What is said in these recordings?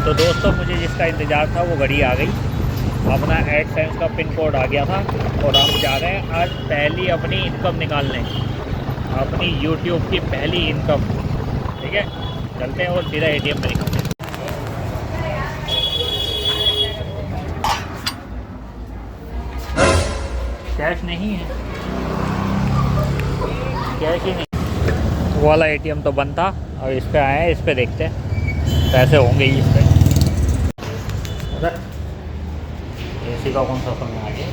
तो दोस्तों मुझे जिसका इंतज़ार था वो घड़ी आ गई, अपना एडसेंस का पिन कोड आ गया था और हम जा रहे हैं आज पहली अपनी इनकम निकालने, अपनी यूट्यूब की पहली इनकम। ठीक है, चलते हैं और सीधा एटीएम में निकलते हैं। कैश नहीं है, कैश ही नहीं। वो वाला एटीएम तो बंद था और इस पे आए हैं, इस पे देखते हैं पैसे होंगे ही इस पे। एसी का कौन सा समय आ गया?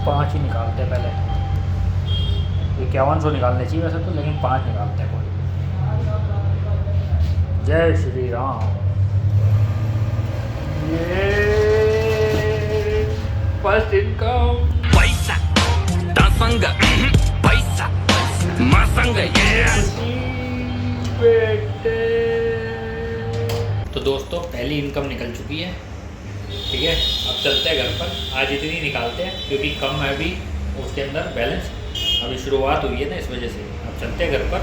पाँच ही निकालते हैं पहले, 5100 निकालने चाहिए वैसे तो, लेकिन 5 निकालते हैं। कोई जय श्री राम। ये फर्स्ट इनकम पैसा दासंग पैसा मासंग बेटे। तो दोस्तों पहली इनकम निकल चुकी है। ठीक है, अब चलते हैं घर पर। आज इतनी निकालते हैं क्योंकि कम है अभी उसके अंदर बैलेंस, अभी शुरुआत हुई है ना, इस वजह से। अब चलते हैं घर पर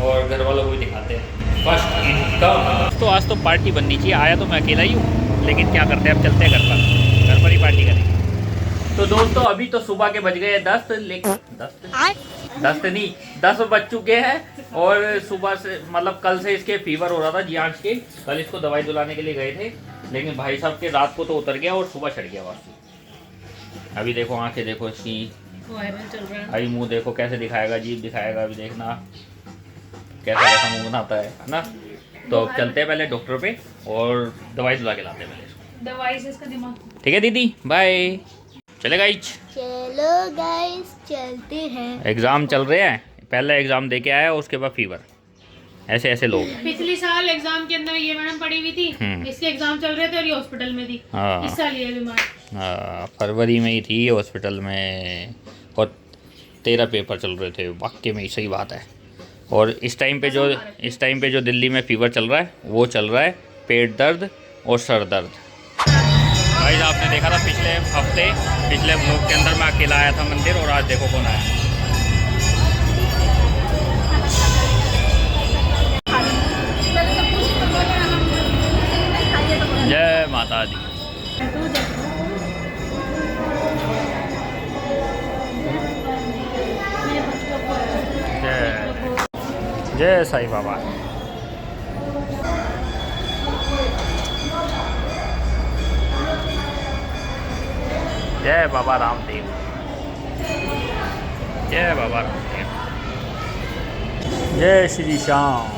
और घर वालों को भी दिखाते हैं फर्स्ट इनकम। तो आज तो पार्टी बननी चाहिए, आया तो मैं अकेला ही हूँ, लेकिन क्या करते हैं, अब चलते हैं घर पर ही पार्टी करेंगे। तो दोस्तों अभी तो सुबह के बज गए 10, लेकिन 10 बज चुके हैं। और सुबह से मतलब कल से इसके फीवर हो रहा था जियांश के, कल इसको दवाई दिलाने के लिए गए थे, लेकिन भाई साहब के रात को तो उतर गया और सुबह चढ़ गया वापस। अभी देखो आंखें देखो इसकी, वायरल चल रहा है। अभी मुंह देखो कैसे दिखाएगा, जीभ दिखाएगा, अभी देखना कैसा कैसा मुंह बनाता है ना। तो अब चलते हैं पहले डॉक्टर पे और दवाई दिला के लाते हैं पहले इसको। दवाई से इसका दिमाग। ठीक है दीदी, बाय। चले गाइज, चलो गाइस चलते हैं। एग्जाम चल रहे हैं, पहला एग्जाम दे के आया उसके बाद फीवर, ऐसे ऐसे लोग। पिछले साल एग्जाम के अंदर ये मैडम पड़ी हुई थी, इसके एग्जाम चल रहे थे और ये हॉस्पिटल में थी। हाँ। इस साल ये बीमार। हाँ, फरवरी में ही थी हॉस्पिटल में और 13 पेपर चल रहे थे। वाकई में सही बात है। और इस टाइम पे जो दिल्ली में फीवर चल रहा है वो चल रहा है पेट दर्द और सर दर्द। भाई आपने देखा था पिछले ब्लॉग के अंदर मैं अकेला आया था मंदिर, और आज देखो कौन आया। जय माता दी। जय साईं बाबा। जय बाबा रामदेव, जय बाबा रामदेव, जय श्री श्याम।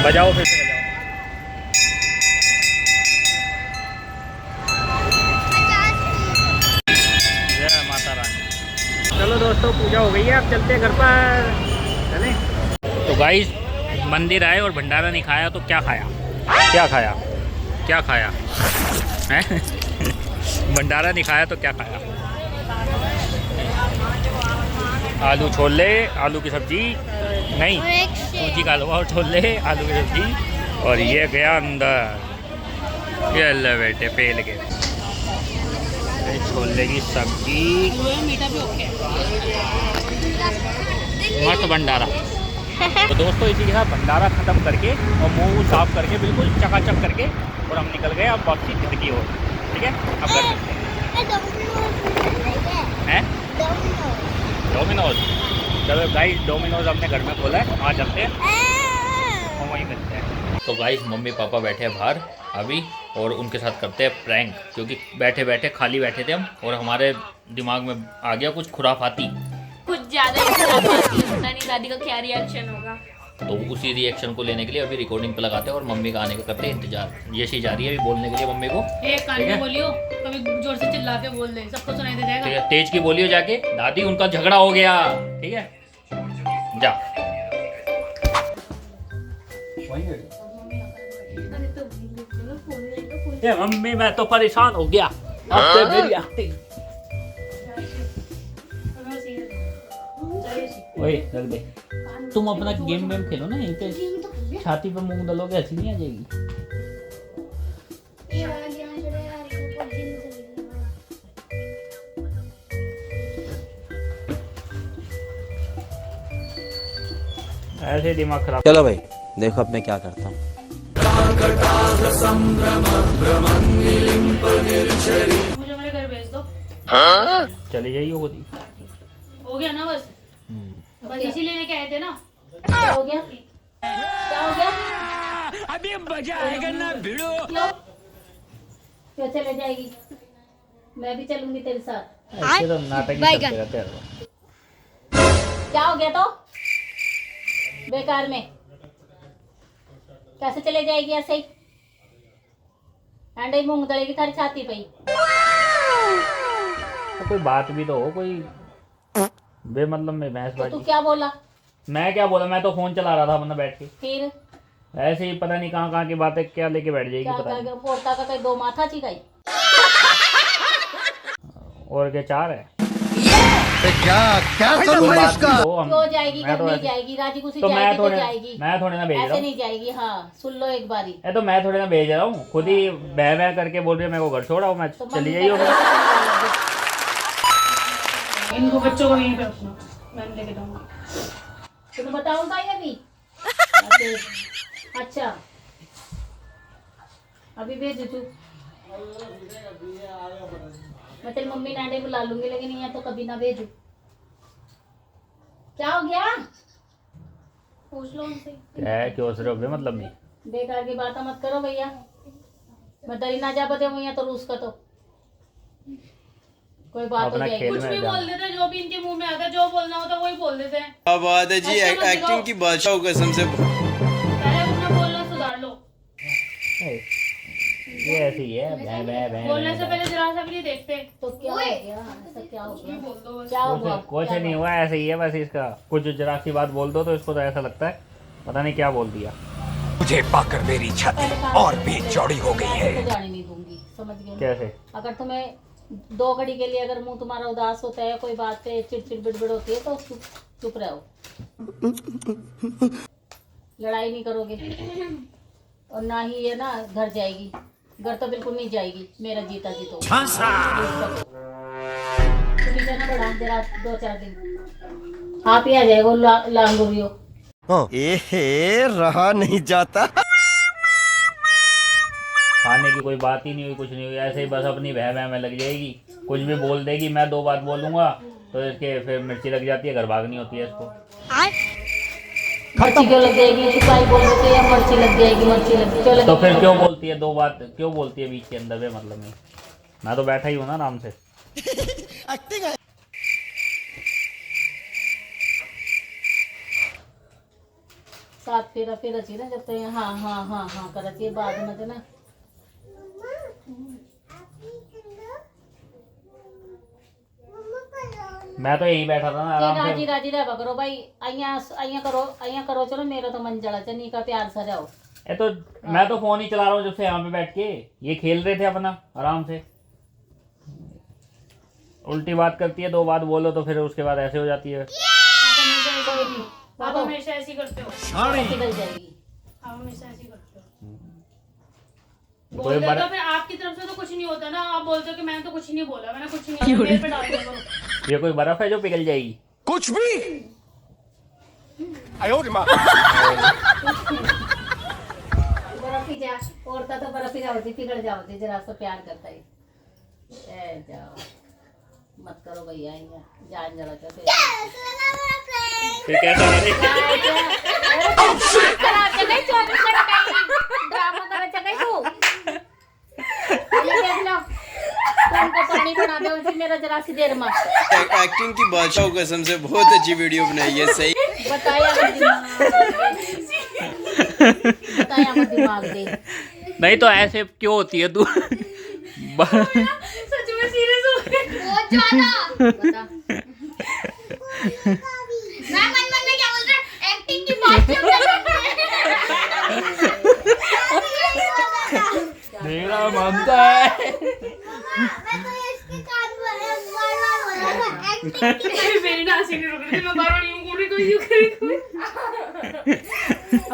बजाओ फिर से बजाओ। जय माता रानी। चलो दोस्तों पूजा हो गई है, अब चलते हैं घर पर। चलें। तो गाइस मंदिर आए और भंडारा नहीं खाया तो क्या खाया, क्या खाया हैं? भंडारा नहीं खाया तो क्या खाया? आलू छोले, आलू की सब्जी नहीं, सूजी का हलवा और छोले, आलू की सब्जी, और ये गया अंदर। ये ले बेटे पेल के छोले की सब्जी, मीठा भी ओके। मस्त भंडारा। तो दोस्तों इसी के साथ भंडारा ख़त्म करके और मुंह साफ करके बिल्कुल चकाचक करके और हम निकल गए अब वापसी घर की ओर। ठीक है, अब घर हैं डोमिनोज। चलो गाइस डोमिनोज हमने घर में खोला है, वहाँ चलते हैं और वहीं मिलते हैं। तो गाइस मम्मी पापा बैठे हैं बाहर अभी और उनके साथ करते हैं प्रैंक, क्योंकि बैठे बैठे खाली बैठे थे हम और हमारे दिमाग में आ गया कुछ खुराफाती, कुछ ज़्यादा ही पता नहीं दादी का क्या रिएक्शन होगा। तो उसी रिएक्शन को लेने के लिए अभी रिकॉर्डिंग पे लगाते हैं और मम्मी का आने का करते हैं इंतजार। यशी जा रही है अभी बोलने के लिए मम्मी को। एक कान में बोलियो, कभी जोर से चिल्ला के बोल दे, सबको सुनाई दे जाएगा। ठीक है, तेज की बोलियो जाके, दादी उनका झगड़ा हो गया। ठीक है, जा। ये मम्मी मैं तो परेशान हो गया आपसे मेरी एक्टिंग। ओए रख दे, तुम अपना गेम वेम खेलो ना, यहीं पे छाती पे मूंग डालोगे हंसी नहीं आ जाएगी। ऐसे दिमाग खराब। चलो भाई देखो अब मैं क्या करता हूँ। मुझे मेरे घर भेज दो। चली जाइए होती। हो गया ना बस इसी लेने के आए थे ना। क्या हो गया, क्या हो गया? अभी मजा आएगा ना भिड़ो। क्यों चले जाएगी? मैं भी चलूंगी तेरे साथ। ऐसे तो नाटक ही करते रहते हैं। क्या हो गया तो बेकार में कैसे चले जाएगी ऐसे ही? अंडे मूंग दलेगी थारी छाती पे। तो कोई बात भी तो हो, कोई बेमतलब में भैंस तो तू बाजी। क्या बोला? मैं क्या बोला, मैं तो फोन चला रहा था अपना बैठ के। फिर ऐसे ही पता नहीं कहाँ की बातें क्या लेके बैठ जाएगी क्या पता कर नहीं। गया? पोता का कहीं दो माथा चिकाई। और क्या चार है क्या कोई बात नहीं हो, हम- क्यों जाएगी? मैं घर तो नहीं ऐसे- जाएगी, राजी खुशी तो जाएगी तो जाएगी। मैं थोड़े ना भेज रहा ऐसे हूँ। नहीं जाएगी। हाँ सुन लो एक बारी। तो मैं थोड़े ना भेज रहा हूँ, खुद ही बह बह करके बोल रही है मेरे को घर छोड़ा हूँ मैं। तो चली मम्मी जाइए का फिर। इनको बच्चों को यहीं पे रखना, मैं लेके जाऊंगा। तुम्हें बताऊंगा ये भी। अच्छा अभी भेज तू। मैं तेरी मम्मी नाडे बुला लूंगी, लेकिन यहाँ तो कभी ना भेजू। क्या हो गया? पूछ लो उनसे। क्या है, क्यों हंस रहे हो बेमतलब में? बेकार की बातें मत करो भैया। मैं डरी ना जा बते भैया तो रूस का तो कोई बात हो अपना जाएगी। खेल कुछ में भी जाओ। बोल देते हैं, जो भी इनके मुंह में आता है, जो बोलना होता है वही बोल देते हैं। क्या बात है जी, अच्छा मत एक्टिंग दिखाओ। की बादशाह कसम से। पहले अपना बोलना सुधार लो। ये ऐसी ही है, बह बह बह बोलने से बह। पहले जरा सा भी नहीं देखते। तो क्या हो गया? ऐसा क्या हो गया? बोल दो बस। क्या हुआ? कुछ नहीं हुआ, ऐसे ही है बस। इसका कुछ जरा सी बात बोल दो तो इसको तो ऐसा लगता है पता नहीं क्या बोल दिया। मुझे पाकर मेरी छाती और भी चौड़ी हो गई है। तो जाने नहीं दूंगी, समझ गए? कैसे? अगर तुम्हें 2 घड़ी के लिए अगर मुंह तुम्हारा उदास होता है, कोई बात पे चिड़चिड़ बिड़बिड़ होती है, तो चुप रहो। लड़ाई नहीं करोगे और ना ही ये ना घर जाएगी। घर तो बिल्कुल नहीं जाएगी, मेरा जीता जी तो। तुम इसे ना बढ़ा जरा 2-4 दिन। आप ही आ जाएगा लांगुरियो। रहा नहीं जाता। खाने की कोई बात ही नहीं हुई, कुछ नहीं हुई, ऐसे ही बस अपनी बह बह में लग जाएगी। कुछ भी बोल देगी, मैं 2 बात बोलूंगा तो इसके फिर मिर्ची लग जाती है, घर भागनी होती है इसको। मिर्ची क्यों लग जाएगी? चुपाई बोल देते या मिर्ची लग जाएगी? मिर्ची लग क्यों लग तो फिर क्यों बोलती है 2 बात, क्यों बोलती है बीच के अंदर में? मतलब में मैं तो बैठा ही हूँ ना आराम से। साथ फेरा फेरा चाहिए ना, जब तो हाँ हाँ हाँ हाँ करती है बाद में तो ना। मैं तो यहीं बैठा था ना आराम राजी से। राजी रह करो भाई। अइया करो चलो, मेरा तो मन जला चनी का प्यार सा जाओ। ये तो मैं तो फोन ही चला रहा हूँ जब से यहाँ पे बैठ के। ये खेल रहे थे अपना आराम से। उल्टी बात करती है, 2 बात बोलो तो फिर उसके बाद ऐसे हो जाती है। आप हमेशा ऐसी करते हो। निकल जाएगी। आप हमेशा ऐसी करते हो। बोल देते हो, फिर आपकी तरफ से तो कुछ नहीं होता ना। आप बोलते हो कि मैंने तो कुछ नहीं बोला, मैंने कुछ नहीं बोला, मेरे पे डाल दिया करो। ये कोई बर्फ है जो पिघल जाएगी? कुछ भी बर्फ ही जा औरता तो बर्फ ही जाओगी, पिघल जाओगी, जरा सा प्यार करता है। जाओ मत करो भैया, जान जला कर फिर कैसा है? ड्रामा करायचा काय तू? पानी बना दो मेरा जरा सी देर में। एक्टिंग की बादशाह कसम से बहुत अच्छी वीडियो बनाई है। सही बताया मत दिमाग दे। नहीं तो ऐसे क्यों होती है तू? सच में सीरियस हो गए बहुत ज्यादा। बता मैं मन में क्या बोल रहा एक्टिंग की बात क्यों कर रहे मेरा मानता है। मैं तो इसके कान में बार-बार हो रहा था एक्टिंग की मेरी नासी नहीं रुक रही थी, मैं बार-बार यूं कर रही कोई यूं कर रही कोई।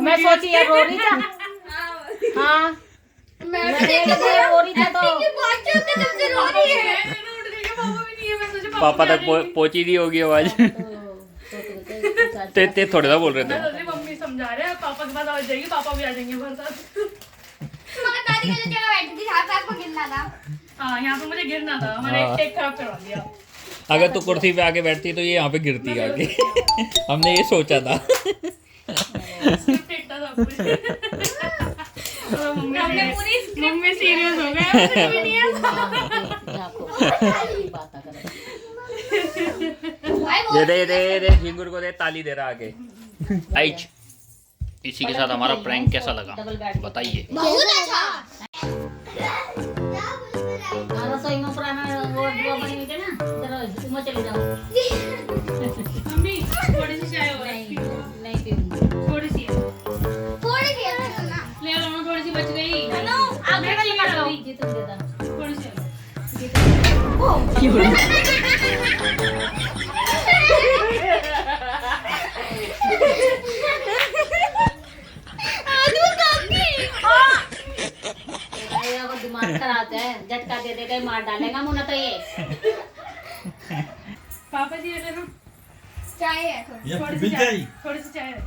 मैं सोची है रो रही था। हाँ मैं देख के रो रही था तो की बात क्यों कर तुमसे रो रही है। मैं उठ गई कि पापा भी नहीं है, मैं सोचा पापा तक पहुंची दी होगी आवाज। ते थोड़े सा बोल रहे मैं थे। सोच रही मम्मी समझा रहे हैं, पापा के पास आ जाएगी, पापा भी आ जाएंगे हमारे साथ। मगर दादी के जगह बैठी थी हाथ पैर पकड़ना था। हाँ यहाँ पे मुझे गिरना था, मैंने एक खराब करवा दिया। अगर तू कुर्सी पे आके बैठती तो ये यहाँ पे गिरती आके। हमने ये सोचा था। स्क्रिप्टेड था सब कुछ। मम्मी सीरियस हो गए, मुझे भी नहीं है। दे झिंगुर को दे, ताली दे रहा आगे। आइच। इसी के साथ हमारा प्रैंक कैसा लगा बताइए। बहुत अच्छा। रसोई में पुराना वो बनी हुई थी ना, जरा उसमें चले जाओ। मम्मी थोड़ी सी चाय और नहीं नहीं पीऊंगी। थोड़ी सी है। थोड़ी सी है ना। ले लो, थोड़ी सी बच गई। हेलो आप मैं भी कर लो। जी तुम दे दो। थोड़ी सी है। दिमाग खराब है, झटका दे दे के मार डालेगा मुन्ना तो ये। पापा जी ले लो, चाय है थोड़ी सी चाय, थोड़ी सी चाय है।